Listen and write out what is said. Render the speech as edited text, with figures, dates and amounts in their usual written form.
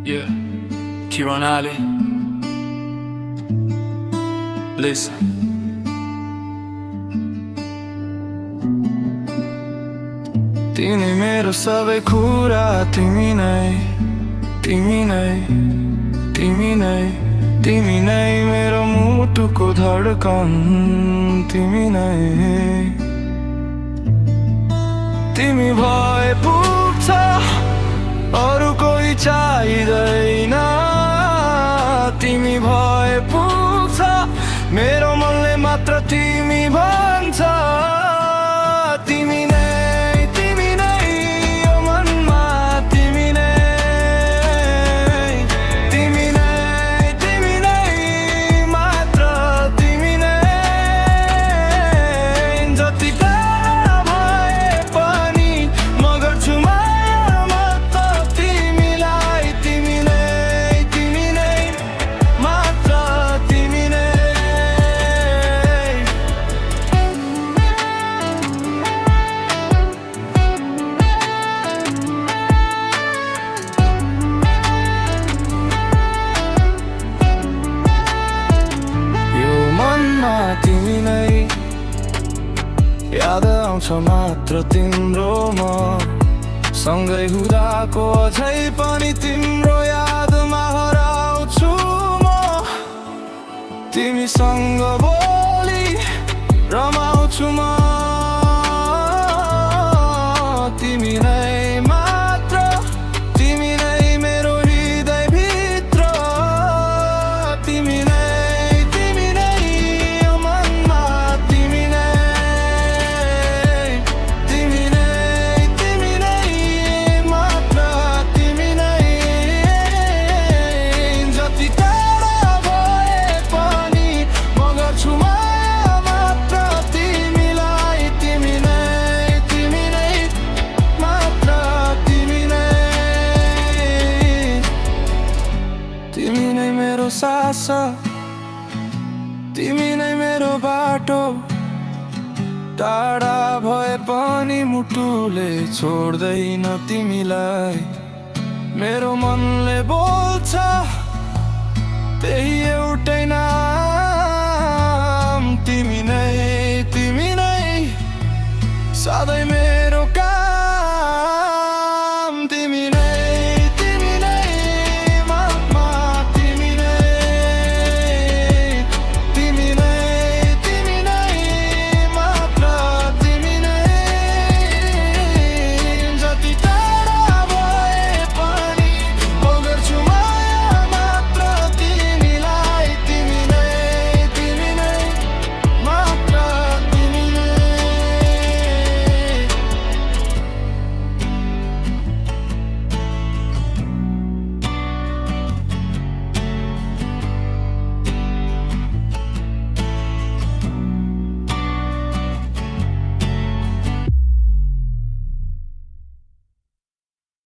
Yeah, Kieran Ali. Listen. तिमी मेरो सबै कुरा तिमी नै तिमी नै तिमी नै तिमी नै मेरो मुटुको धड्कन तिमी नै तिमी भए पुग्छ अरु कोही चाहिँदैन तिमी भए पुग्छ मेरो मनले मात्र तिमी भन्छ तिमी नै यो मनमा तिमी नै मात्र तिमी नै जति टाढा भए पनि म गर्छु माया मात्र तिमीलाई तिमी नै मात्र तिमी नै तिमी नै याद आउँछ मात्र तिम्रो म सँगै हुँदाको अझै पनि तिम्रो यादमा हराउँछु म तिमीसँग बोली रमाउँछु म तिमी नै मात्र तिमी नै मेरो हृदयभित्र तिमी नै तिमी नै मेरो सास तिमी नै मेरो बाटो टाढा भए पनि मुटुले छोड्दैन तिमीलाई मेरो मनले बोल्छ त्यही एउटै नाम तिमी नै सधैँ